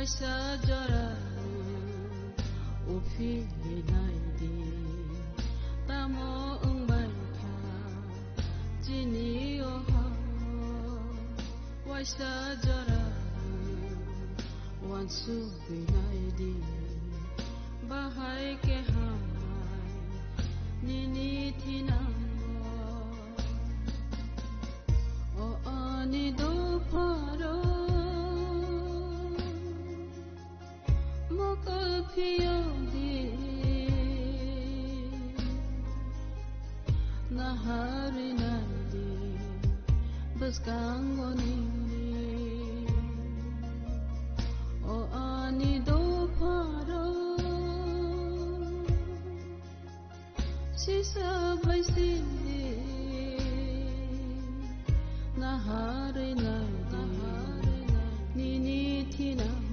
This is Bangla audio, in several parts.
sajara ufi naidi tamo ungbai kha jini oha wai sajara wansu naidi bahai ke hai nini thinamo o ani do paro Piodi Nahari Nadi Baskangoni O Ani do Paro Sisa Baisi Nahari Nadi Nini Tina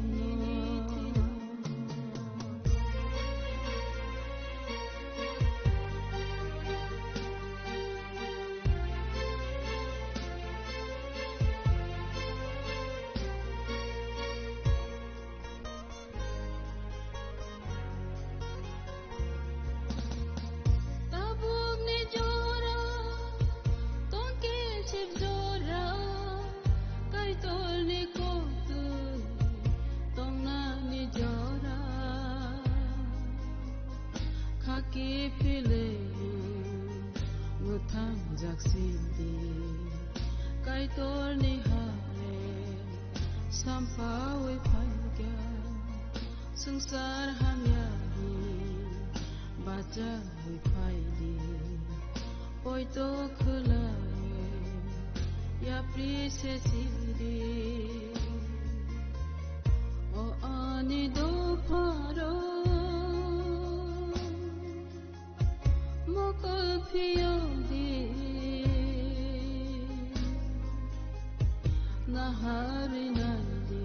Sangsar hamyani baca hifaidi oito khulaye ya prise siri o ani do paro mokol phiodi nahari nandi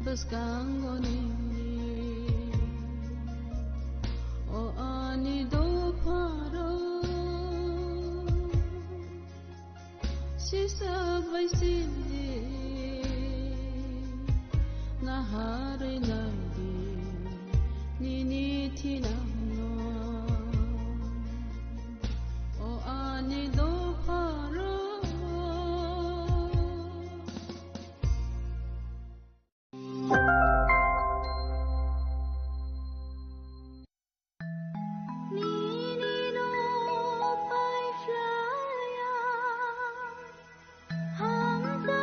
baskangoni o ani do paro sisa baisi nahari nandi nini thinano o ani do paro Hamza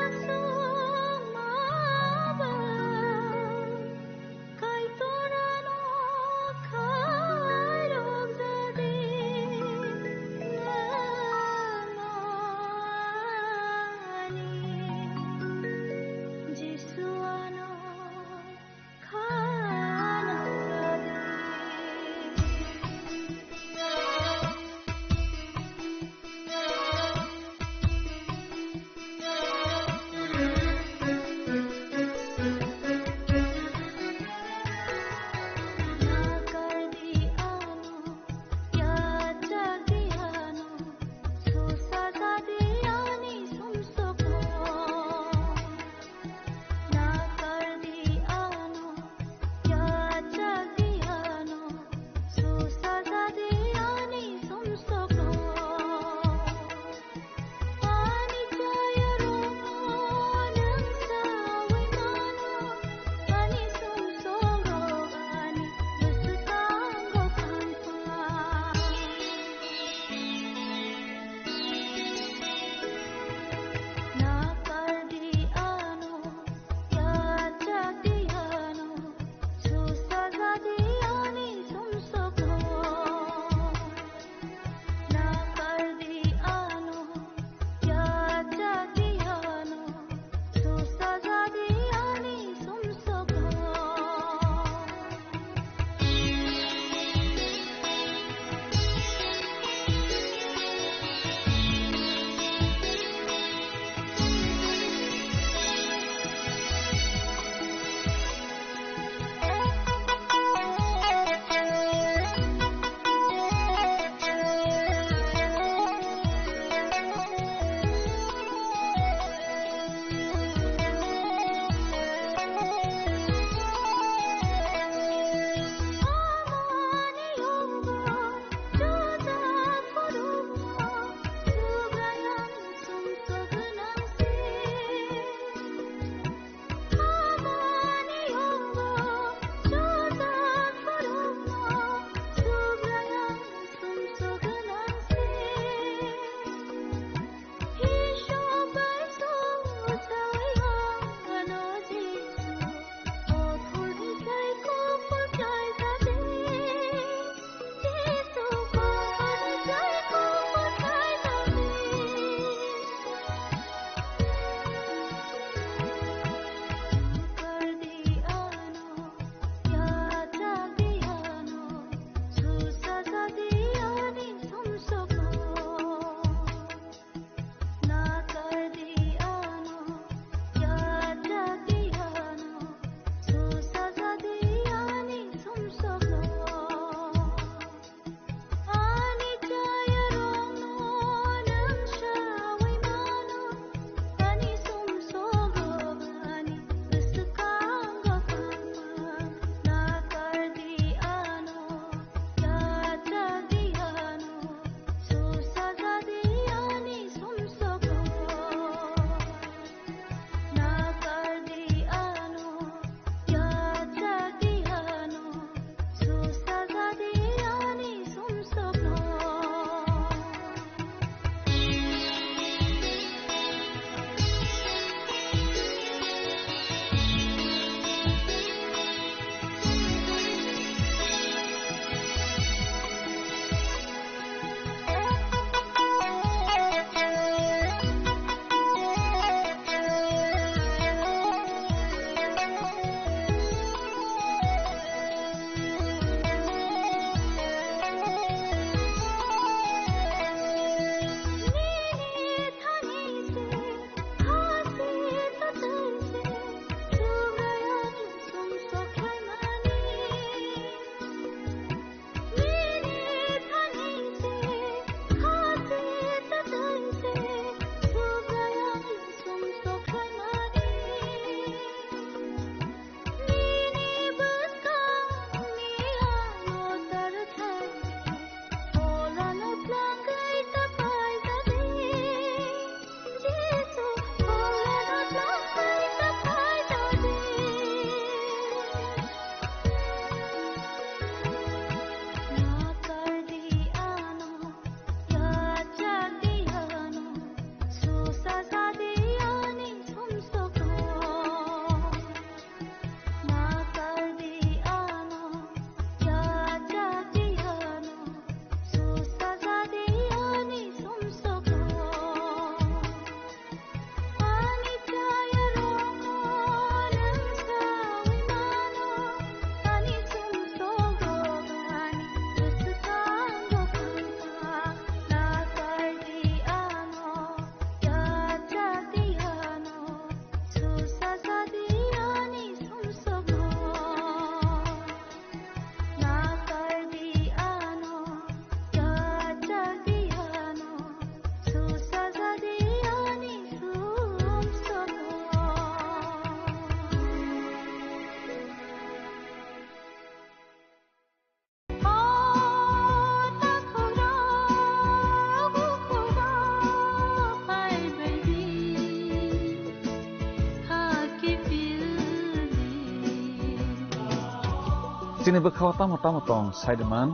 Sini bekhaw tamo tong Saideman,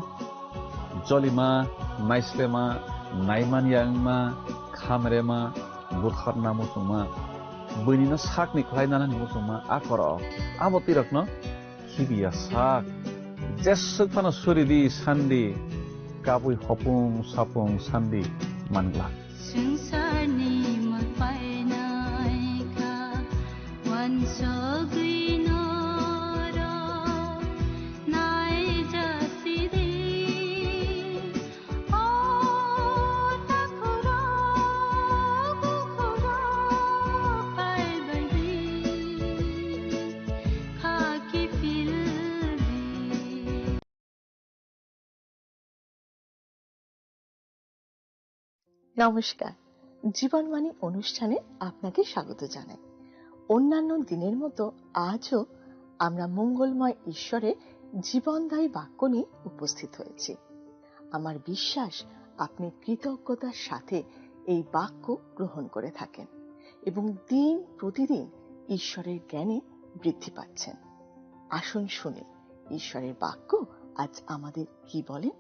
Jolima, Naislema, Naiman Yangma, Khamrema, Burkharna Musuma, Bunina Sakni Klainana Musuma, Akoro, Abotirakno, Hibia Sak, Jesukana Suridi Sandi, Kabui Hopung Sapung Sandi, Mangla. নমস্কার, জীবনবাণী অনুষ্ঠানে আপনাকে স্বাগত জানাই। অন্যান্য দিনের মতো আজও আমরা মঙ্গলময় ঈশ্বরের জীবনদায়ী বাক্য নিয়ে উপস্থিত হয়েছি। আমার বিশ্বাস আপনি কৃতজ্ঞতার সাথে এই বাক্য গ্রহণ করে থাকেন এবং দিন প্রতিদিন ঈশ্বরের জ্ঞানে বৃদ্ধি পাচ্ছেন। আসুন শুনে ঈশ্বরের বাক্য আজ আমাদের কি বলেন।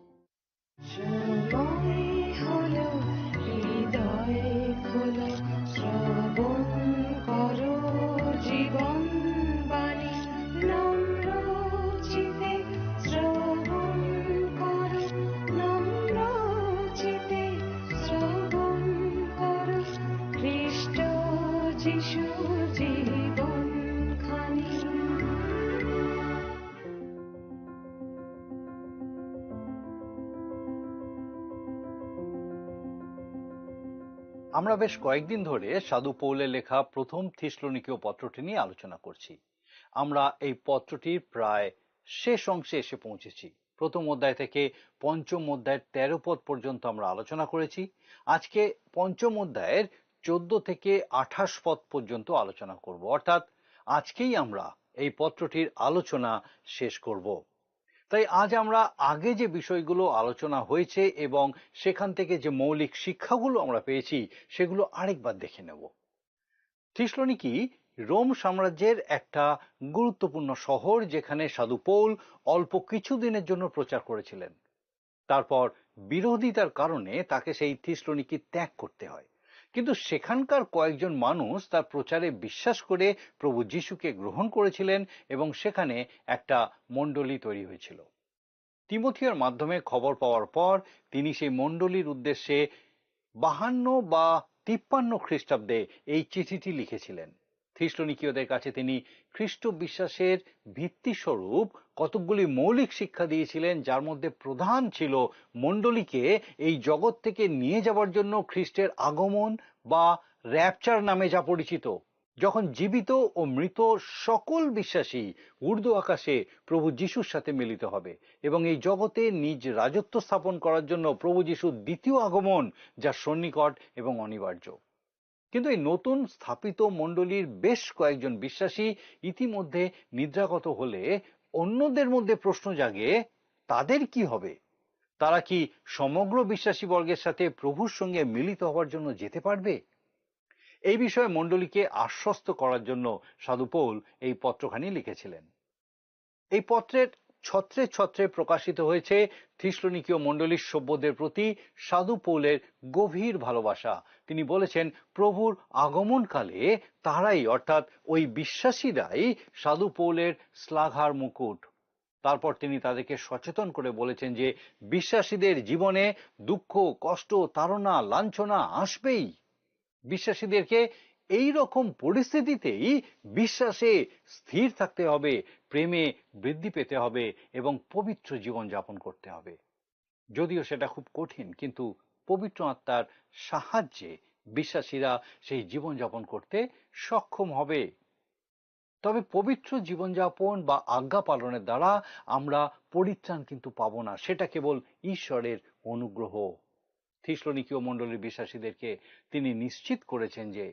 আমরা বেশ কয়েকদিন ধরে সাধু পৌলের লেখা প্রথম থিসলনিকীয় পত্রটি নিয়ে আলোচনা করছি। আমরা এই পত্রটির প্রায় শেষ অংশে এসে পৌঁছেছি। প্রথম অধ্যায় থেকে পঞ্চম অধ্যায়ের 13 পদ পর্যন্ত আমরা আলোচনা করেছি। আজকে পঞ্চম অধ্যায়ের 14 থেকে 28 পদ পর্যন্ত আলোচনা করব, অর্থাৎ আজকেই আমরা এই পত্রটির আলোচনা শেষ করব। তাই আজ আমরা আগে যে বিষয়গুলো আলোচনা হয়েছে এবং সেখান থেকে যে মৌলিক শিক্ষাগুলো আমরা পেয়েছি সেগুলো আরেকবার দেখে নেব। থিসলনিকি রোম সাম্রাজ্যের একটা গুরুত্বপূর্ণ শহর, যেখানে সাধু পৌল অল্প কিছুদিনের জন্য প্রচার করেছিলেন। তারপর বিরোধিতার কারণে তাকে সেই থিসলনিকি ত্যাগ করতে হয়, কিন্তু সেখানকার কয়েকজন মানুষ তার প্রচারে বিশ্বাস করে প্রভু যিশুকে গ্রহণ করেছিলেন এবং সেখানে একটা মণ্ডলী তৈরি হয়েছিল। তিমথিওর মাধ্যমে খবর পাওয়ার পর তিনি সেই মণ্ডলীর উদ্দেশ্যে 52 বা 53 খ্রিস্টাব্দে এই চিঠিটি লিখেছিলেন। থিসলনিকীয়দের কাছে তিনি খ্রিস্ট বিশ্বাসের ভিত্তিস্বরূপ কতকগুলি মৌলিক শিক্ষা দিয়েছিলেন, যার মধ্যে প্রধান ছিল মণ্ডলীকে এই জগৎ থেকে নিয়ে যাওয়ার জন্য খ্রিস্টের আগমন বা র্যাপচার নামে যা পরিচিত, যখন জীবিত ও মৃত সকল বিশ্বাসী ঊর্ধ্ব আকাশে প্রভু যিশুর সাথে মিলিত হবে এবং এই জগতে নিজ রাজত্ব স্থাপন করার জন্য প্রভু যিশুর দ্বিতীয় আগমন যা সন্নিকট এবং অনিবার্য। কিন্তু এই নতুন স্থাপিত মণ্ডলীর বেশ কয়েকজন বিশ্বাসী ইতিমধ্যে নিদ্রাগত হলে অন্যদের মধ্যে প্রশ্ন জাগে, তাদের কি হবে? তারা কি সমগ্র বিশ্বাসী বর্গের সাথে প্রভুর সঙ্গে মিলিত হওয়ার জন্য যেতে পারবে? এই বিষয়ে মণ্ডলীকে আশ্বস্ত করার জন্য সাধু পৌল এই পত্রখানি লিখেছিলেন। এই পত্রের ছত্রে ছত্রে প্রকাশিত হয়েছে থিসলনিকীয় মণ্ডলীর সভ্যদের প্রতি সাধু পৌলের গভীর ভালোবাসা। তিনি বলেছেন, প্রভুর আগমনকালে তারাই, অর্থাৎ ওই বিশ্বাসীরাই সাধু পৌলের শ্লাঘার মুকুট। তারপর তিনি তাদেরকে সচেতন করে বলেছেন যে বিশ্বাসীদের জীবনে দুঃখ, কষ্ট, তাড়না, লাঞ্ছনা আসবেই। বিশ্বাসীদেরকে এই রকম পরিস্থিতিতেই বিশ্বাসে স্থির থাকতে হবে, প্রেমে বৃদ্ধি পেতে হবে এবং পবিত্র জীবন যাপন করতে হবে। যদিও সেটা খুব কঠিন, কিন্তু পবিত্র আত্মার সাহায্যে বিশ্বাসীরা সেই জীবনযাপন করতে সক্ষম হবে। তবে পবিত্র জীবনযাপন বা আজ্ঞা পালনের দ্বারা আমরা পরিত্রাণ কিন্তু পাবো না, সেটা কেবল ঈশ্বরের অনুগ্রহ। থিসলনিকীয় মণ্ডলীর বিশ্বাসীদেরকে তিনি নিশ্চিত করেছেন যে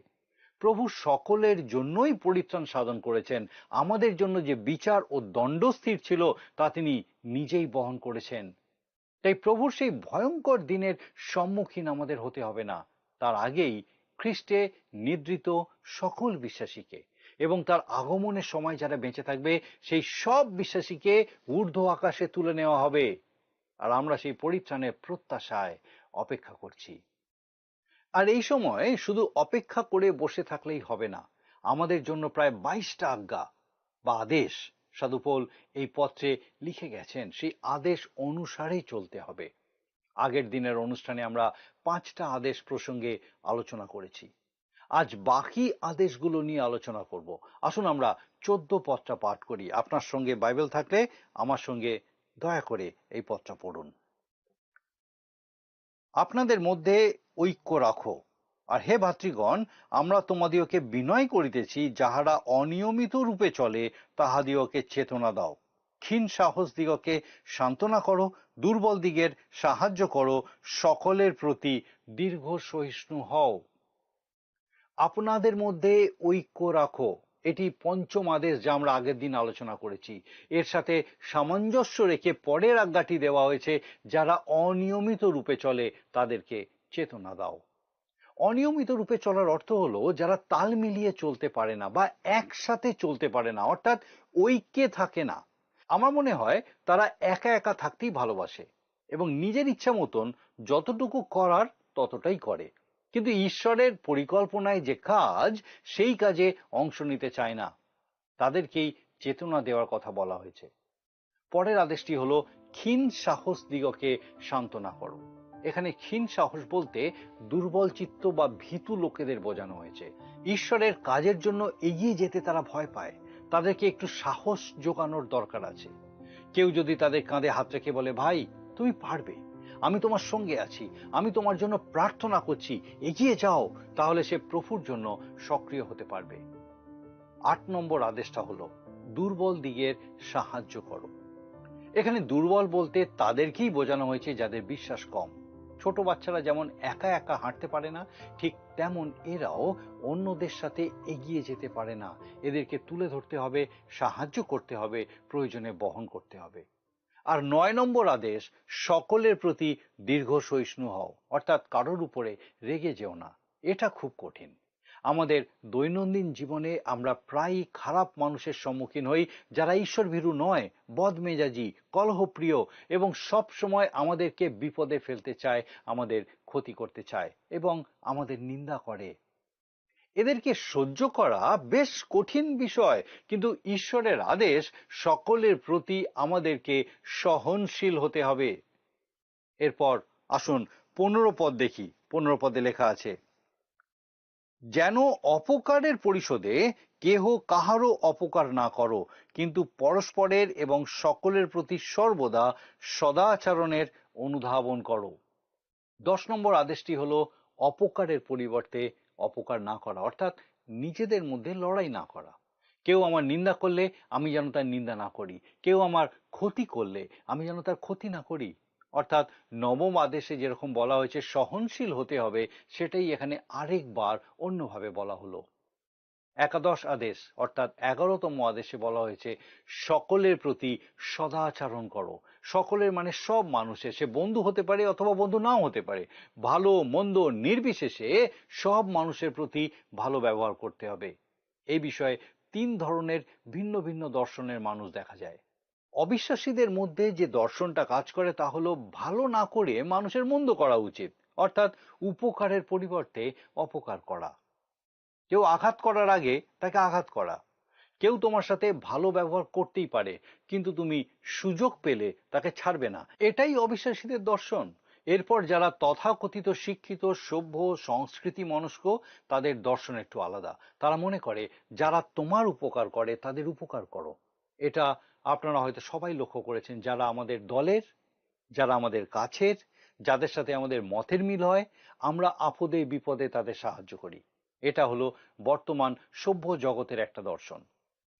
প্রভু সকলের জন্যই পরিত্রাণ সাধন করেছেন। আমাদের জন্য যে বিচার ও দণ্ড স্থির ছিল তা তিনি নিজেই বহন করেছেন। তাই প্রভুর সেই ভয়ঙ্কর দিনের সম্মুখীন আমাদের হতে হবে না। তার আগেই খ্রিস্টে নিদ্রিত সকল বিশ্বাসীকে এবং তার আগমনের সময় যারা বেঁচে থাকবে সেই সব বিশ্বাসীকে ঊর্ধ্ব আকাশে তুলে নেওয়া হবে। আর আমরা সেই পরিত্রাণের প্রত্যাশায় অপেক্ষা করছি। আর এই সময় শুধু অপেক্ষা করে বসে থাকলেই হবে না, আমাদের জন্য প্রায় 22টা আজ্ঞা বা আদেশ সাধু পৌল এই পত্রে লিখে গেছেন। সেই আদেশ অনুসারেই চলতে হবে। আগের দিনের অনুষ্ঠানে আমরা 5টা আদেশ প্রসঙ্গে আলোচনা করেছি। আজ বাকি আদেশগুলো নিয়ে আলোচনা করব। আসুন আমরা 14 পত্রটা পাঠ করি। আপনার সঙ্গে বাইবেল থাকলে আমার সঙ্গে দয়া করে এই পত্রটা পড়ুন। আপনাদের মধ্যে ঐক্য রাখো, আর হে ভাতৃগণ, আমরা তোমাদিওকে বিনয় করিতেছি, যাহারা অনিয়মিত রূপে চলে তাহাদিওকে চেতনা দাও। ক্ষীণ সাহস দিগকে সান্ত্বনা করো, দুর্বল দিগের সাহায্য করো, সকলের প্রতি দীর্ঘ সহিষ্ণু হও। আপনাদের মধ্যে ঐক্য রাখো, এটি পঞ্চম আদেশ, যা আমরা আগের দিন আলোচনা করেছি। এর সাথে সামঞ্জস্য রেখে পরের আজ্ঞাটি দেওয়া হয়েছে, যারা অনিয়মিত রূপে চলে তাদেরকে চেতনা দাও। অনিয়মিত রূপে চলার অর্থ হলো যারা তাল মিলিয়ে চলতে পারে না বা একসাথে চলতে পারে না, অর্থাৎ ঐক্যে থাকে না। আমার মনে হয় তারা একা একা থাকতেই ভালোবাসে এবং নিজের ইচ্ছা মতন যতটুকু করার ততটাই করে, কিন্তু ঈশ্বরের পরিকল্পনায় যে কাজ, সেই কাজে অংশ নিতে চায় না। তাদেরকেই চেতনা দেওয়ার কথা বলা হয়েছে। পরের আদেশটি হলো ক্ষীণ সাহস দিগকে সান্ত্বনা করো। এখানে ক্ষীণ সাহস বলতে দুর্বল চিত্ত বা ভীতু লোকেদের বোঝানো হয়েছে। ঈশ্বরের কাজের জন্য এগিয়ে যেতে তারা ভয় পায়, তাদেরকে একটু সাহস জোগানোর দরকার আছে। কেউ যদি তাদের কাঁধে হাত রেখে বলে, ভাই তুমি পারবে, আমি তোমার সঙ্গে আছি, আমি তোমার জন্য প্রার্থনা করছি, এগিয়ে যাও, তাহলে সে প্রভুর জন্য সক্রিয় হতে পারবে। 8 নম্বর আদেশটা হলো দুর্বল দিগের সাহায্য করো। এখানে দুর্বল বলতে তাদেরকেই বোঝানো হয়েছে যাদের বিশ্বাস কম। ছোট বাচ্চারা যেমন একা একা হাঁটতে পারে না, ঠিক তেমন এরাও অন্যদের সাথে এগিয়ে যেতে পারে না। এদেরকে তুলে ধরতে হবে, সাহায্য করতে হবে, প্রয়োজনে বহন করতে হবে। আর 9 নম্বর আদেশ সকলের প্রতি দীর্ঘ সহিষ্ণু হও, অর্থাৎ কারোর উপরে রেগে যেও না। এটা খুব কঠিন। আমাদের দৈনন্দিন জীবনে আমরা প্রায়ই খারাপ মানুষের সম্মুখীন হই, যারা ঈশ্বরভীরু নয়, বদমেজাজি, কলহপ্রিয় এবং সব সময় আমাদেরকে বিপদে ফেলতে চায়, আমাদের ক্ষতি করতে চায় এবং আমাদের নিন্দা করে। এদেরকে সহ্য করা বেশ কঠিন বিষয়, কিন্তু ঈশ্বরের আদেশ সকলের প্রতি আমাদেরকে সহনশীল হতে হবে। এরপর আসুন 15 পদ দেখি। 15 পদে লেখা আছে, যেন অপকারের পরিশোধে কেহ কাহারও অপকার না করো, কিন্তু পরস্পরের এবং সকলের প্রতি সর্বদা সদাচরণের অনুধাবন করো। 10 নম্বর আদেশটি হলো অপকারের পরিবর্তে অপকার না করা, অর্থাৎ নিজেদের মধ্যে লড়াই না করা। কেউ আমার নিন্দা করলে আমি যেন তার নিন্দা না করি, কেউ আমার ক্ষতি করলে আমি যেন তার ক্ষতি না করি। অর্থাৎ নবম আদেশে যেরকম বলা হয়েছে সহনশীল হতে হবে, সেটাই এখানে আরেকবার অন্যভাবে বলা হলো। একাদশ আদেশ অর্থাৎ 11তম আদেশে বলা হয়েছে সকলের প্রতি সদাচরণ করো। সকলের মানে সব মানুষের, সে বন্ধু হতে পারে অথবা বন্ধু নাও হতে পারে, ভালো মন্দ নির্বিশেষে সব মানুষের প্রতি ভালো ব্যবহার করতে হবে। এই বিষয়ে 3 ধরনের ভিন্ন ভিন্ন দর্শনের মানুষ দেখা যায়। অবিশ্বাসীদের মধ্যে যে দর্শনটা কাজ করে তা হলো ভালো না করে মানুষের মন্দ করা উচিত, অর্থাৎ উপকারের পরিবর্তে অপকার করা। কেউ আঘাত করার আগে তাকে আঘাত করা। কেউ তোমার সাথে ভালো ব্যবহার করতেই পারে, কিন্তু তুমি সুযোগ পেলে তাকে ছাড়বে না। এটাই অবিশ্বাসীদের দর্শন। এরপর যারা তথাকথিত শিক্ষিত, সভ্য, সংস্কৃতি মনস্ক, তাদের দর্শন একটু আলাদা। তারা মনে করে যারা তোমার উপকার করে তাদের উপকার করো। এটা আপনারা হয়তো সবাই লক্ষ্য করেছেন, যারা আমাদের দলের, যারা আমাদের কাছের, যাদের সাথে আমাদের মতের মিল হয়, আমরা আপদে বিপদে তাদের সাহায্য করি। এটা হলো বর্তমান সভ্য জগতের একটা দর্শন।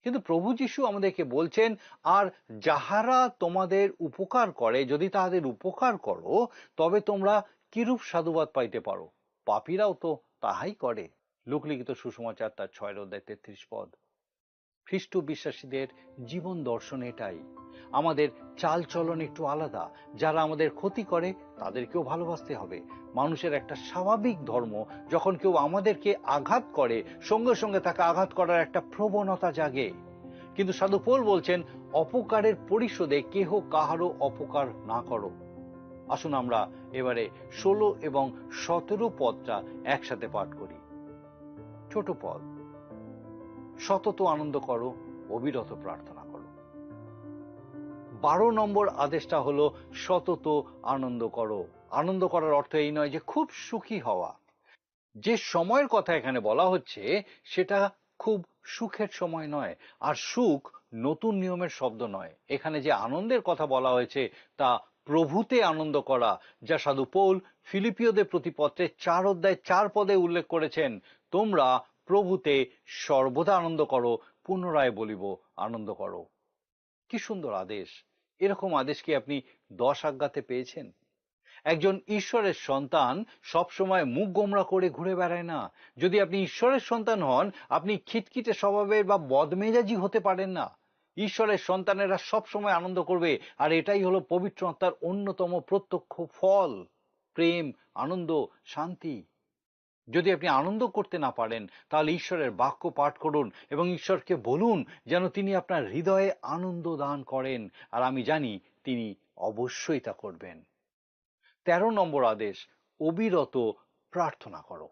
কিন্তু প্রভু যীশু আমাদেরকে বলছেন, আর যাহারা তোমাদের উপকার করে যদি তাহাদের উপকার করো, তবে তোমরা কিরূপ সাধুবাদ পাইতে পারো, পাপীরাও তো তাহাই করে। লোকলিখিত সুসমাচার তার 6 অধ্যায় 33 পদ। খ্রিস্ট বিশ্বাসীদের জীবন দর্শন এটাই। আমাদের চাল চলন একটু আলাদা। যারা আমাদের ক্ষতি করে তাদেরকেও ভালোবাসতে হবে। মানুষের একটা স্বাভাবিক ধর্ম, যখন কেউ আমাদেরকে আঘাত করে সঙ্গে সঙ্গে তাকে আঘাত করার একটা প্রবণতা জাগে। কিন্তু সাধু পৌল বলছেন, অপকারের পরিশোধে কেহ কাহারও অপকার না করো। আসুন আমরা এবারে 16 এবং 17 পদটা একসাথে পাঠ করি। ছোট পদ, সতত আনন্দ করো, অবিরত প্রার্থনা করো। 12 নম্বর আদেশটা হলো সতত আনন্দ করো। আনন্দ করার অর্থ এই নয় যে খুব সুখী হওয়া। যে সময়ের কথা এখানে বলা হচ্ছে সেটা খুব সুখের সময় নয়, আর সুখ নতুন নিয়মের শব্দ নয়। এখানে যে আনন্দের কথা বলা হয়েছে তা প্রভুতে আনন্দ করা, যা সাধু পৌল ফিলিপিওদের প্রতি পত্রে 4 অধ্যায় 4 পদে উল্লেখ করেছেন। তোমরা প্রভুতে সর্বদা আনন্দ করো, পুনরায় বলিব আনন্দ করো। কি সুন্দর আদেশ! এরকম আদেশ কি আপনি 10 আজ্ঞাতে পেয়েছেন? একজন ঈশ্বরের সন্তান সব সময় মুখ গোমড়া করে ঘুরে বেড়ায় না। যদি আপনি ঈশ্বরের সন্তান হন, আপনি খিটখিটে স্বভাবের বা বদমেজাজি হতে পারেন না। ঈশ্বরের সন্তানেরা সব সময় আনন্দ করবে, আর এটাই হলো পবিত্র আত্মার অন্যতম প্রত্যক্ষ ফল, প্রেম, আনন্দ, শান্তি। যদি আপনি আনন্দ করতে না পারেন, তাহলে ঈশ্বরের বাক্য পাঠ করুন এবং ঈশ্বরকে বলুন যেন তিনি আপনার হৃদয়ে আনন্দ দান করেন, আর আমি জানি তিনি অবশ্যই তা করবেন। 13 নম্বর আদেশ, অবিরত প্রার্থনা করো।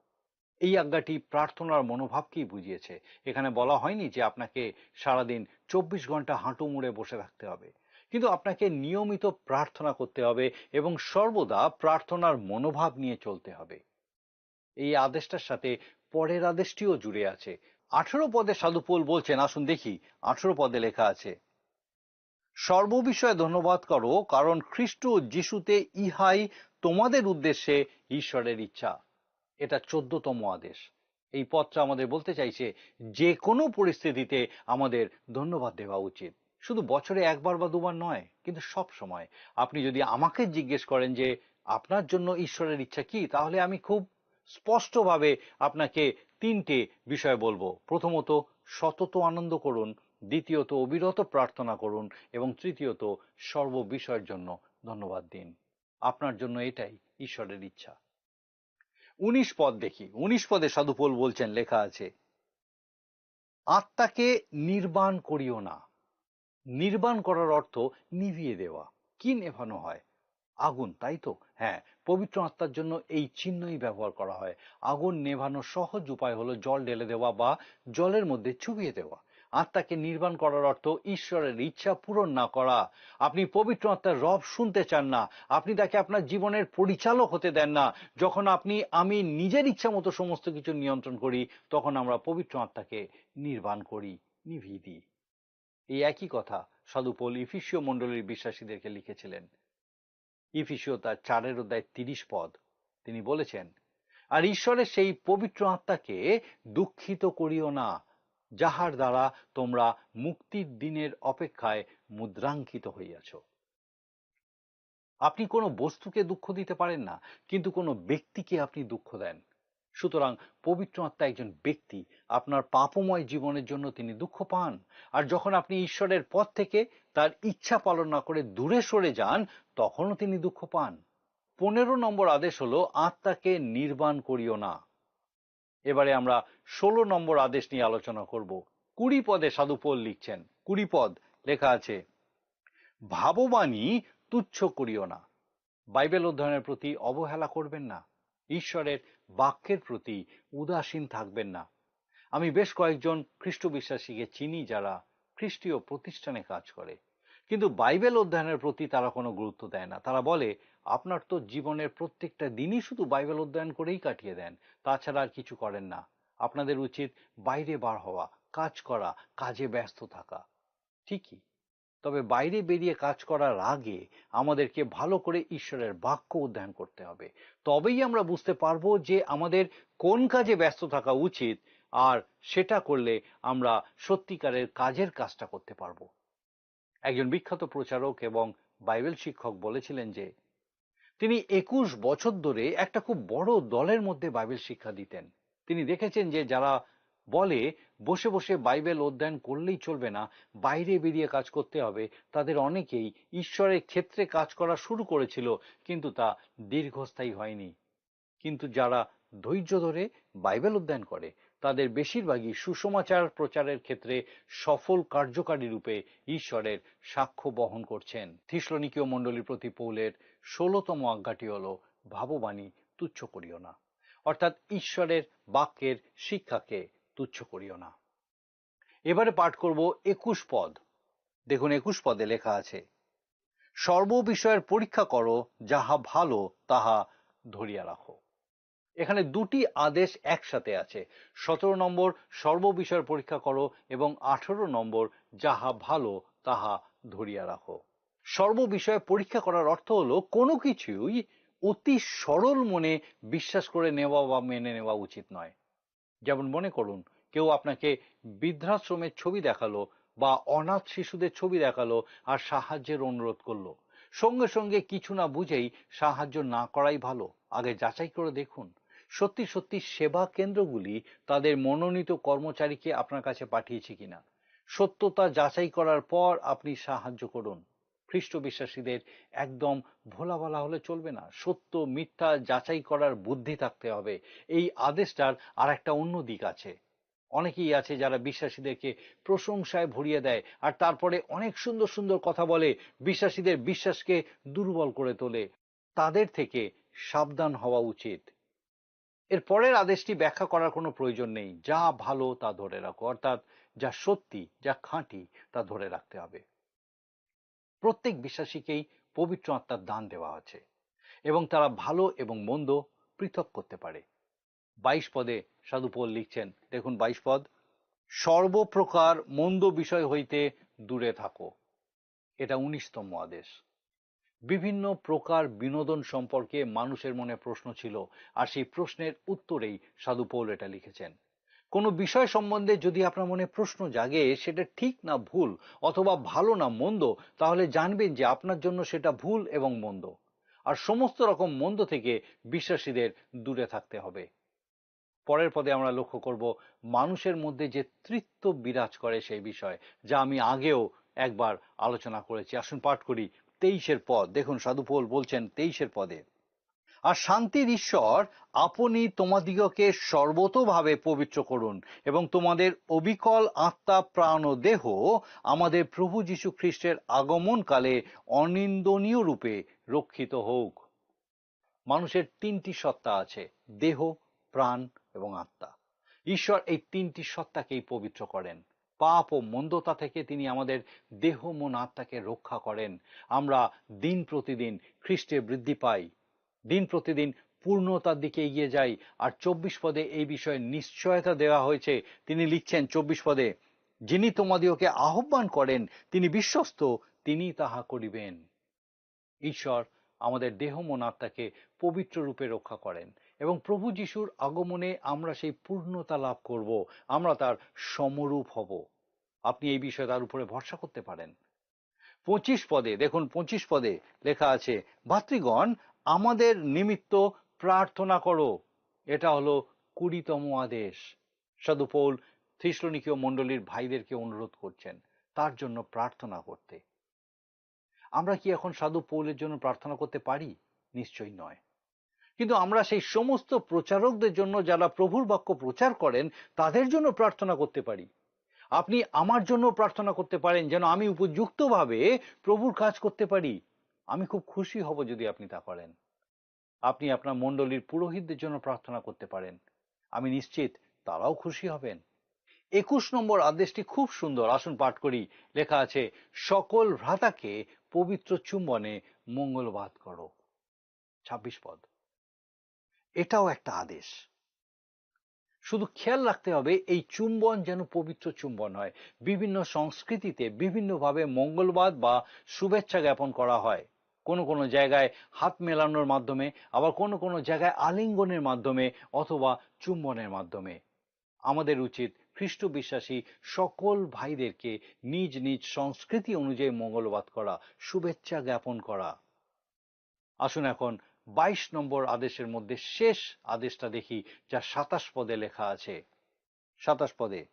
এই আজ্ঞাটি প্রার্থনার মনোভাবকেই বুঝিয়েছে। এখানে বলা হয়নি যে আপনাকে সারাদিন 24 ঘন্টা হাঁটু মুড়ে বসে থাকতে হবে, কিন্তু আপনাকে নিয়মিত প্রার্থনা করতে হবে এবং সর্বদা প্রার্থনার মনোভাব নিয়ে চলতে হবে। এই আদেশটার সাথে পরের আদেশটিও জুড়ে আছে। 18 পদে সাধু পৌল বলছেন, আসুন দেখি 18 পদে লেখা আছে, সর্ববিষয়ে ধন্যবাদ করো, কারণ খ্রিস্ট যিশুতে ইহাই তোমাদের উদ্দেশ্যে ঈশ্বরের ইচ্ছা। এটা 14তম আদেশ। এই পদটা আমাদের বলতে চাইছে যে কোনো পরিস্থিতিতে আমাদের ধন্যবাদ দেওয়া উচিত। শুধু বছরে একবার বা দুবার নয়, কিন্তু সব সময়। আপনি যদি আমাকে জিজ্ঞেস করেন যে আপনার জন্য ঈশ্বরের ইচ্ছা কি, তাহলে আমি খুব স্পষ্টভাবে আপনাকে 3টে বিষয় বলবো। প্রথমত, সতত আনন্দ করুন। দ্বিতীয়ত, অবিরত প্রার্থনা করুন। এবং তৃতীয়ত, সর্ববিষয়ের জন্য ধন্যবাদ দিন। আপনার জন্য এটাই ঈশ্বরের ইচ্ছা। 19 পদ দেখি। 19 পদে সাধু পৌল বলছেন, লেখা আছে, আত্মাকে নির্বাণ করিও না। নির্বাণ করার অর্থ নিভিয়ে দেওয়া। কি নেভানো হয়? আগুন, তাই তো? হ্যাঁ, পবিত্র আত্মার জন্য এই চিহ্নই ব্যবহার করা হয়। আগুন নেভানোর সহজ উপায় হলো জল ঢেলে দেওয়া বা জলের মধ্যে চুবিয়ে দেওয়া। আত্মাকে নির্বাণ করার অর্থ ঈশ্বরের ইচ্ছা পূরণ না করা। আপনি পবিত্র আত্মার রব শুনতে চান না, আপনি তাকে আপনার জীবনের পরিচালক হতে দেন না। যখন আমি নিজের ইচ্ছা মতো সমস্ত কিছু নিয়ন্ত্রণ করি, তখন আমরা পবিত্র আত্মাকে নির্বাণ করি, নিভিয়ে দিই। এই একই কথা সাধু পৌল ইফিসীয় মণ্ডলীর বিশ্বাসীদেরকে লিখেছিলেন। ইফিসীয় তার 4 অধ্যায় 30 পদ তিনি বলেছেন, আর ঈশ্বরের সেই পবিত্র আত্মাকে দুঃখিত করিও না, যাহার দ্বারা তোমরা মুক্তির দিনের অপেক্ষায় মুদ্রাঙ্কিত হইয়াছ। আপনি কোনো বস্তুকে দুঃখ দিতে পারেন না, কিন্তু কোনো ব্যক্তিকে আপনি দুঃখ দেন। সুতরাং পবিত্র আত্মা একজন ব্যক্তি। আপনার পাপময় জীবনের জন্য তিনি দুঃখ পান, আর যখন আপনি ঈশ্বরের পথ থেকে তার ইচ্ছা পালন না করে দূরে সরে যান, তখনও তিনি দুঃখ পান। 15 নম্বর আদেশ হলো, আত্মাকে নির্বাণ করিও না। এবারে আমরা 16 নম্বর আদেশ নিয়ে আলোচনা করব। 20 পদে সাধু পৌল লিখছেন, 20 পদ লেখা আছে, ভাববাণী তুচ্ছ করিও না। বাইবেল অধ্যয়নের প্রতি অবহেলা করবেন না। ঈশ্বরের বাক্যের প্রতি উদাসীন থাকবেন না। আমি বেশ কয়েকজন খ্রিস্ট বিশ্বাসীকে চিনি যারা খ্রিস্টীয় প্রতিষ্ঠানে কাজ করে, কিন্তু বাইবেল অধ্যয়নের প্রতি তারা কোনো গুরুত্ব দেয় না। তারা বলে, আপনার তো জীবনের প্রত্যেকটা দিনই শুধু বাইবেল অধ্যয়ন করেই কাটিয়ে দেন, তাছাড়া আর কিছু করেন না। আপনাদের উচিত বাইরে বার হওয়া, কাজ করা, কাজে ব্যস্ত থাকা। ঠিকই, তবে বাইরে বেরিয়ে কাজ করার আগে আমাদেরকে ভালো করে ঈশ্বরের বাক্য অধ্যয়ন করতে হবে। তবেই আমরা বুঝতে পারবো যে আমাদের কোন কাজে ব্যস্ত থাকা উচিত, আর সেটা করলে আমরা সত্যিকারের কাজের কাজটা করতে পারবো। একজন বিখ্যাত প্রচারক এবং বাইবেল শিক্ষক বলেছিলেন যে তিনি 21 বছর ধরে একটা খুব বড় দলের মধ্যে বাইবেল শিক্ষা দিতেন। তিনি দেখেছেন যে যারা বলে বসে বসে বাইবেল অধ্যয়ন করলেই চলবে না, বাইরে বেরিয়ে কাজ করতে হবে। তাদের অনেকেই ঈশ্বরের ক্ষেত্রে কাজ করা শুরু করেছিল, কিন্তু তা দীর্ঘস্থায়ী হয়নি। কিন্তু যারা ধৈর্য ধরে বাইবেল অধ্যয়ন করে তাদের বেশিরভাগই সুসমাচার প্রচারের ক্ষেত্রে সফল কার্যকারী রূপে ঈশ্বরের সাক্ষ্য বহন করছেন। থিসলনিকীয় মণ্ডলীর প্রতি পৌলের 16তম আজ্ঞাটি হলো, ভাববাণী তুচ্ছ করিও না, অর্থাৎ ঈশ্বরের বাক্যের শিক্ষাকে তুচ্ছ করিও না। এবারে পাঠ করব 21 পদ। দেখুন 21 পদে লেখা আছে, সর্ব বিষয়ের পরীক্ষা করো, যাহা ভালো তাহা ধরিয়া রাখো। এখানে দুটি আদেশ একসাথে আছে। 17 নম্বর সর্ববিষয়ের পরীক্ষা করো এবং 18 নম্বর যাহা ভালো তাহা ধরিয়া রাখো। সর্ববিষয়ে পরীক্ষা করার অর্থ হলো কোনো কিছুই অতি সরল মনে বিশ্বাস করে নেওয়া বা মেনে নেওয়া উচিত নয়। যেমন মনে করুন কেউ আপনাকে বৃদ্ধাশ্রমের ছবি দেখালো বা অনাথ শিশুদের ছবি দেখালো আর সাহায্যের অনুরোধ করলো। সঙ্গে সঙ্গে কিছু না বুঝেই সাহায্য না করাই ভালো। আগে যাচাই করে দেখুন সত্যি সত্যি সেবা কেন্দ্রগুলি তাদের মনোনীত কর্মচারীকে আপনার কাছে পাঠিয়েছে কিনা। সত্যতা যাচাই করার পর আপনি সাহায্য করুন। খ্রিস্ট বিশ্বাসীদের একদম ভোলা বলা হলে চলবে না। সত্য মিথ্যা যাচাই করার বুদ্ধি থাকতে হবে। এই আদেশটার আর একটা অন্য দিক আছে। অনেকেই আছে যারা বিশ্বাসীদেরকে প্রশংসায় ভরিয়ে দেয় আর তারপরে অনেক সুন্দর সুন্দর কথা বলে, বিশ্বাসীদের বিশ্বাসকে দুর্বল করে তোলে। তাদের থেকে সাবধান হওয়া উচিত। এর পরের আদেশটি ব্যাখ্যা করার কোনো প্রয়োজন নেই। যা ভালো তা ধরে রাখো, অর্থাৎ যা সত্যি যা খাঁটি তা ধরে রাখতে হবে। প্রত্যেক বিশ্বাসীকেই পবিত্র আত্মার দান দেওয়া আছে এবং তারা ভালো এবং মন্দ পৃথক করতে পারে। 22 পদে সাধু পৌল লিখছেন, দেখুন 22 পদ, সর্বপ্রকার মন্দ বিষয় হইতে দূরে থাকো। এটা 19তম আদেশ। বিভিন্ন প্রকার বিনোদন সম্পর্কে মানুষের মনে প্রশ্ন ছিল আর সেই প্রশ্নের উত্তরেই সাধু পৌল এটা লিখেছেন। কোনো বিষয় সম্বন্ধে যদি আপনার মনে প্রশ্ন জাগে সেটা ঠিক না ভুল অথবা ভালো না মন্দ, তাহলে জানবেন যে আপনার জন্য সেটা ভুল এবং মন্দ। আর সমস্ত রকম মন্দ থেকে বিশ্বাসীদের দূরে থাকতে হবে। পরের পদে আমরা লক্ষ্য করব মানুষের মধ্যে যে তৃত্ব বিরাজ করে সেই বিষয়, যা আমি আগেও একবার আলোচনা করেছি। আসুন পাঠ করি 23 পদ। দেখুন সাধু পৌল বলছেন 23 পদে, আর শান্তির ঈশ্বর আপনি তোমাদিগকে সর্বতোভাবে পবিত্র করুন এবং তোমাদের অবিকল আত্মা প্রাণ ও দেহ আমাদের প্রভু যীশু খ্রিস্টের আগমনকালে অনিন্দনীয় রূপে রক্ষিত হোক। মানুষের তিনটি সত্তা আছে, দেহ, প্রাণ এবং আত্মা। ঈশ্বর এই তিনটি সত্তাকেই পবিত্র করেন। পাপ ও মন্দতা থেকে তিনি আমাদের দেহ মন আত্মাকে রক্ষা করেন। আমরা দিন প্রতিদিন খ্রিস্টে বৃদ্ধি পাই, দিন প্রতিদিন পূর্ণতার দিকে এগিয়ে যাই। আর 24 পদে এই বিষয়ে নিশ্চয়তা দেওয়া হয়েছে। তিনি লিখছেন 24 পদে, যিনি তোমাদিওকে আহ্বান করেন তিনি বিশ্বস্ত, তিনি তাহা করিবেন। ঈশ্বর আমাদের দেহ মন আত্মাকে পবিত্র রূপে রক্ষা করেন এবং প্রভু যিশুর আগমনে আমরা সেই পূর্ণতা লাভ করব, আমরা তার সমরূপ হব। আপনি এই বিষয়ে তার উপরে ভরসা করতে পারেন। 25 পদে দেখুন, 25 পদে লেখা আছে, ভাতৃগণ আমাদের নিমিত্ত প্রার্থনা করো। এটা হলো 20তম আদেশ। সাধু পৌল থিসলনিকীয় মণ্ডলীর ভাইদেরকে অনুরোধ করছেন তার জন্য প্রার্থনা করতে। আমরা কি এখন সাধু পৌলের জন্য প্রার্থনা করতে পারি? নিশ্চয়ই নয়। কিন্তু আমরা সেই সমস্ত প্রচারকদের জন্য যারা প্রভুর বাক্য প্রচার করেন তাদের জন্য প্রার্থনা করতে পারি। আপনি আমার জন্য প্রার্থনা করতে পারেন যেন আমি উপযুক্তভাবে প্রভুর কাজ করতে পারি। আমি খুব খুশি হব যদি আপনি তা করেন। আপনি আপনার মণ্ডলীর পুরোহিতদের জন্য প্রার্থনা করতে পারেন। আমি নিশ্চিত তারাও খুশি হবেন। 21 নম্বর আদেশটি খুব সুন্দর। আসুন পাঠ করি। লেখা আছে, সকল ভ্রাতাকে পবিত্র চুম্বনে মঙ্গলবাদ করো। 26 পদ। এটাও একটা আদেশ। শুধু খেয়াল রাখতে হবে এই চুম্বন যেন পবিত্র চুম্বন হয়। বিভিন্ন সংস্কৃতিতে বিভিন্নভাবে মঙ্গলবাদ বা শুভেচ্ছা জ্ঞাপন করা হয়। কোনো কোনো জায়গায় হাত মেলানোর মাধ্যমে, আবার কোনো কোনো জায়গায় আলিঙ্গনের মাধ্যমে অথবা চুম্বনের মাধ্যমে। আমাদের উচিত খ্রিস্ট বিশ্বাসী সকল ভাইদেরকে নিজ নিজ সংস্কৃতি অনুযায়ী মঙ্গলবাদ করা, শুভেচ্ছা জ্ঞাপন করা। আসুন এখন 22 নম্বর আদেশের মধ্যে শেষ আদেশটা দেখি, যা 27 পদে লেখা আছে। 27 পদে,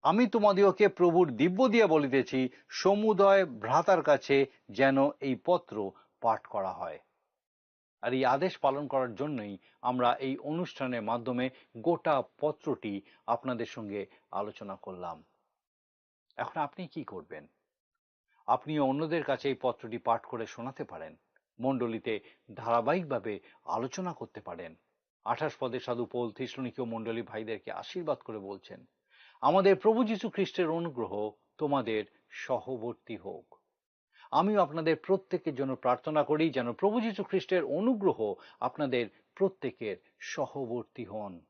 আমি তোমাদিওকে প্রভুর দিব্য দিয়া বলিতেছি, সমুদয় ভ্রাতার কাছে যেন এই পত্র পাঠ করা হয়। আর এই আদেশ পালন করার জন্যই আমরা এই অনুষ্ঠানের মাধ্যমে গোটা পত্রটি আপনাদের সঙ্গে আলোচনা করলাম। এখন আপনি কি করবেন? আপনি অন্যদের কাছে এই পত্রটি পাঠ করে শোনাতে পারেন, মণ্ডলীতে ধারাবাহিকভাবে আলোচনা করতে পারেন। 28 পদে সাধু পৌল থিসলুনিকীয় মণ্ডলী ভাইদেরকে আশীর্বাদ করে বলছেন, আমাদের প্রভু যীশু খ্রিস্টের অনুগ্রহ তোমাদের সহবর্তী হোক। আমিও আপনাদের প্রত্যেকের জন্য প্রার্থনা করি যেন প্রভু যীশু খ্রিস্টের অনুগ্রহ আপনাদের প্রত্যেকের সহবর্তী হন।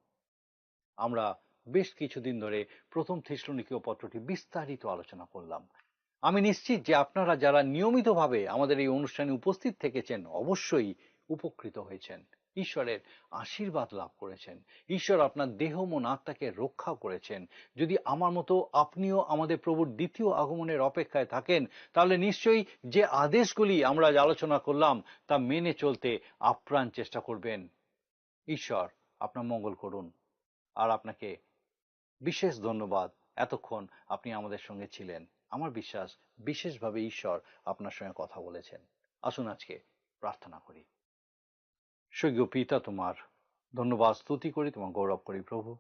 আমরা বেশ কিছুদিন ধরে প্রথম থিসলুনিকীয় পত্রটি বিস্তারিত আলোচনা করলাম। আমি নিশ্চিত যে আপনারা যারা নিয়মিতভাবে আমাদের এই অনুষ্ঠানে উপস্থিত থেকেছেন অবশ্যই উপকৃত হয়েছেন, ঈশ্বরের আশীর্বাদ লাভ করেছেন, ঈশ্বর আপনার দেহ মন আত্মাকে রক্ষা করেছেন। যদি আমার মতো আপনিও আমাদের প্রভুর দ্বিতীয় আগমনের অপেক্ষায় থাকেন, তাহলে নিশ্চয়ই যে আদেশগুলি আমরা আলোচনা করলাম তা মেনে চলতে আপ্রাণ চেষ্টা করবেন। ঈশ্বর আপনার মঙ্গল করুন। আর আপনাকে বিশেষ ধন্যবাদ, এতক্ষণ আপনি আমাদের সঙ্গে ছিলেন। আমার বিশ্বাস বিশেষভাবে ঈশ্বর আপনার সঙ্গে কথা বলেছেন। আসুন আজকে প্রার্থনা করি। স্বর্গীয় পিতা, তোমার ধন্যবাদ স্তুতি করি, তোমার গৌরব করি প্রভু।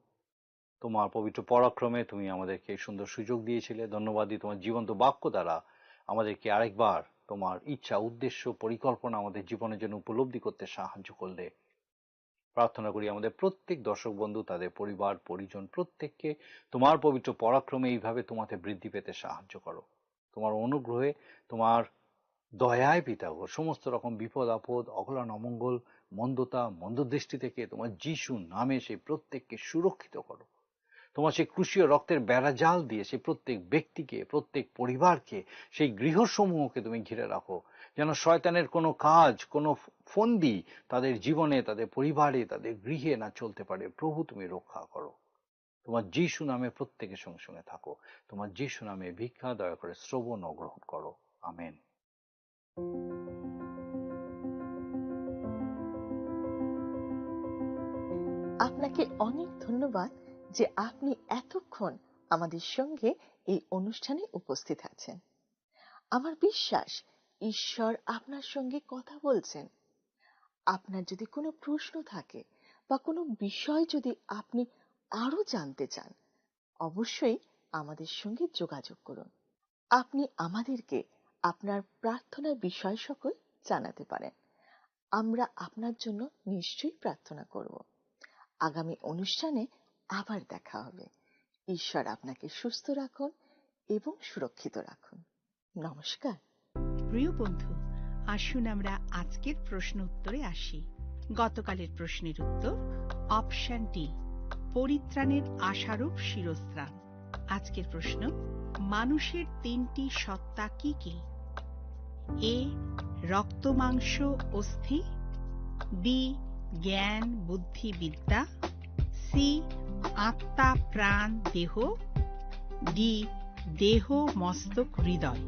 তোমার পবিত্র পরাক্রমে তুমি আমাদেরকে সুন্দর সুযোগ দিয়েছিলে। ধন্যবাদ দিই তোমার জীবন্ত বাক্য দ্বারা আমাদেরকে আরেকবার তোমার ইচ্ছা, উদ্দেশ্য, পরিকল্পনা আমাদের জীবনের জন্য উপলব্ধি করতে সাহায্য করলে। প্রার্থনা করি আমাদের প্রত্যেক দর্শক বন্ধু, তাদের পরিবার পরিজন প্রত্যেককে তোমার পবিত্র পরাক্রমে এইভাবে তোমাতে বৃদ্ধি পেতে সাহায্য করো। তোমার অনুগ্রহে, তোমার দয়ায় পিতাগো, সমস্ত রকম বিপদ আপদ, অকল্যাণ অমঙ্গল, মন্দতা, মন্দদৃষ্টি থেকে তোমার যিশু নামে সেই প্রত্যেককে সুরক্ষিত করো। তোমার সেই ক্রুশীয় রক্তের বেড়াজাল দিয়ে সেই প্রত্যেক ব্যক্তিকে, প্রত্যেক পরিবারকে, সেই গৃহসমূহকে তুমি ঘিরে রাখো, যেন শয়তানের কোনো কাজ, কোনো ফন্দি তাদের জীবনে, তাদের পরিবারে, তাদের গৃহে না চলতে পারে। প্রভু তুমি রক্ষা করো। তোমার যিশু নামে প্রত্যেকের সঙ্গে সঙ্গে থাকো। তোমার যিশু নামে ভিক্ষা দয়া করে শ্রবণ ও গ্রহণ করো। আমেন। আপনাকে অনেক ধন্যবাদ যে আপনি এতক্ষণ আমাদের সঙ্গে এই অনুষ্ঠানে উপস্থিত আছেন। আমার বিশ্বাস ঈশ্বর আপনার সঙ্গে কথা বলছেন। আপনার যদি কোনো প্রশ্ন থাকে বা কোনো বিষয় যদি আপনি আরো জানতে চান, অবশ্যই আমাদের সঙ্গে যোগাযোগ করুন। আপনি আমাদেরকে আপনার প্রার্থনার বিষয় সকল জানাতে পারেন। আমরা আপনার জন্য নিশ্চয়ই প্রার্থনা করব। আগামী অনুষ্ঠানে আবার দেখা হবে। ঈশ্বর আপনাকে সুস্থ রাখুন এবং সুরক্ষিত রাখুন। নমস্কার। প্রিয় বন্ধু, আসুন আমরা আজকের প্রশ্ন উত্তরে আসি। গতকালের প্রশ্নের উত্তর অপশন ডি, পরিত্রাণের আশারূপ শিরস্ত্রাণ। আজকের প্রশ্ন, মানুষের তিনটি সত্তা কি কি? এ রক্ত মাংস অস্থি, বি জ্ঞান বুদ্ধি বিদ্যা, সি আত্মা প্রাণ দেহ, ডি দেহ মস্তক হৃদয়।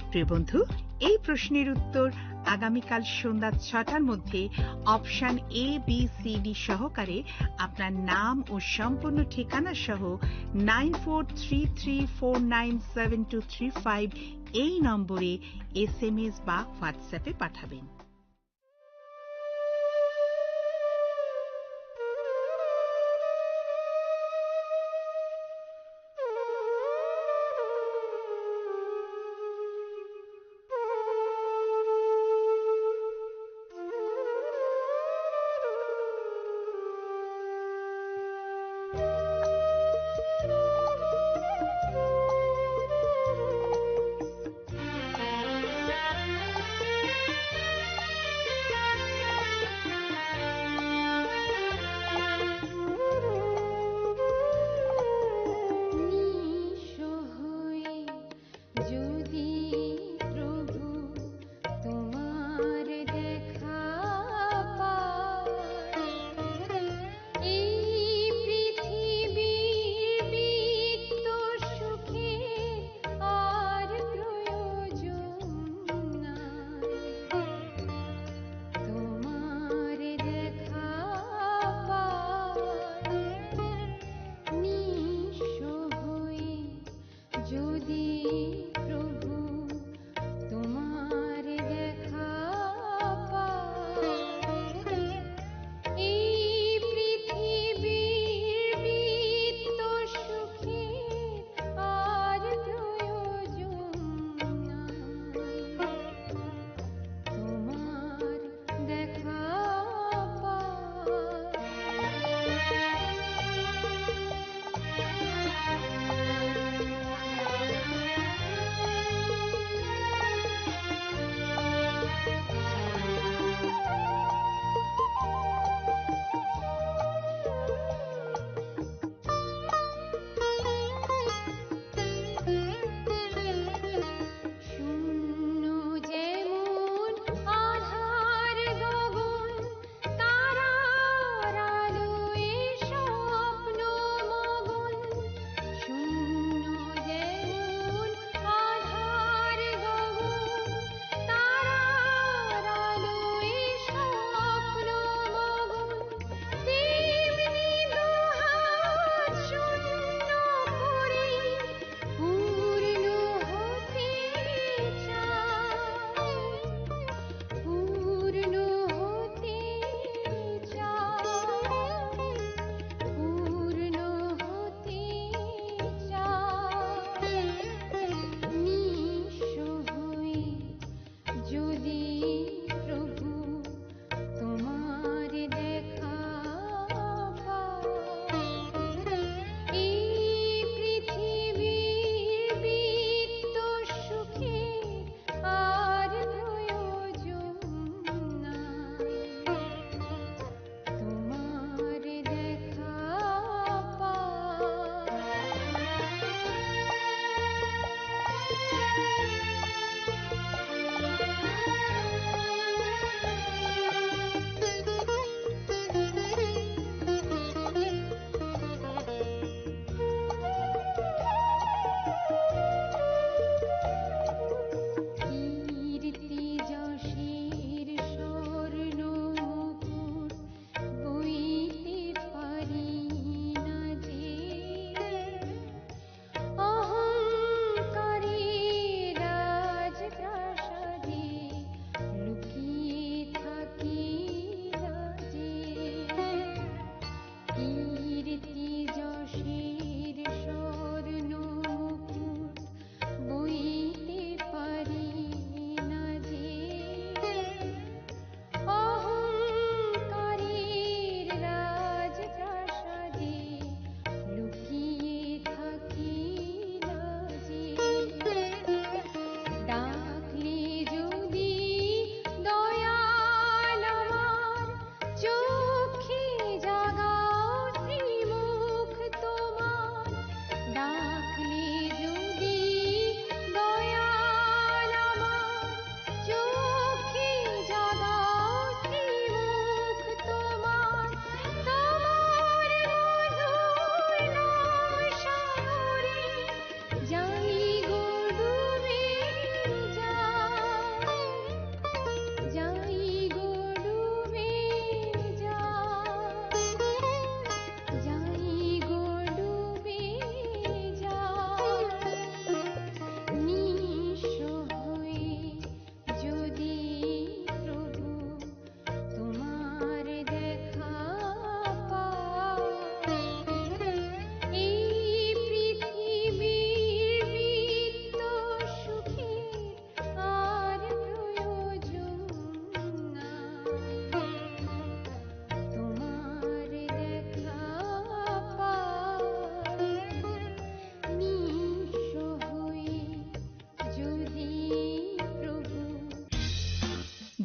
প্রিয় বন্ধু, এই প্রশ্নের উত্তর আগামীকাল সন্ধ্যা 6টার মধ্যে option A B C D সহকারে আপনার নাম ও সম্পূর্ণ ঠিকানা সহ 9433497235 এই নম্বরে SMS বা হোয়াটসঅ্যাপে পাঠাবেন।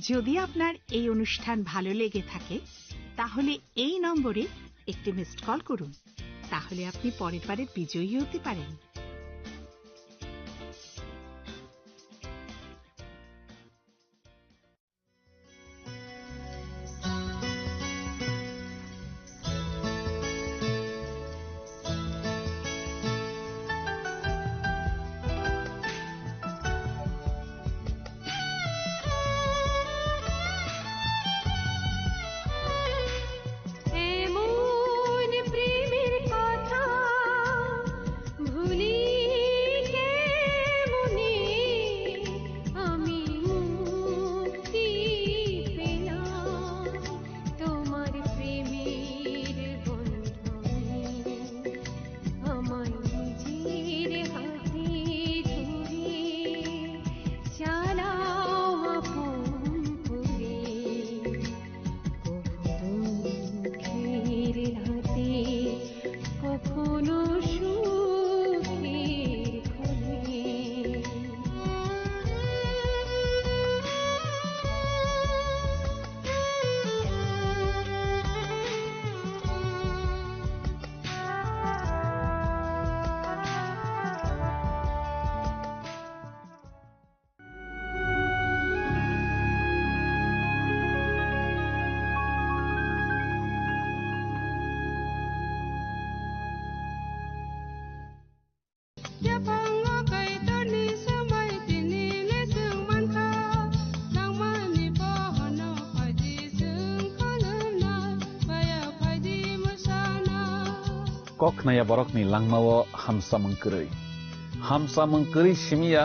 যদি আপনার এই অনুষ্ঠান ভালো লেগে থাকে তাহলে এই নম্বরে একটি মিসড কল করুন। তাহলে আপনি পরের বারের বিজয়ী হতে পারেন। এমন প্রেমের কথা ভুলি কেমনে, আমি মুক্তি পেলাম তোমার প্রেমের বন্ধনে, আমায় নিজের হাতে ধরে চালাও আপন করে। দুঃখের রাতে কখনো সুখের খোলে। Kok naya borok ni langmawo hamsa mengkeri simia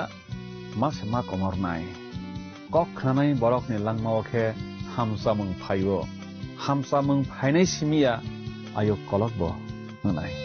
mas ma komor nai. Kok nanai borok ni langmawo ke hamsa mengphayo. Hamsa mengphainai simia ayo kolok bo nanai.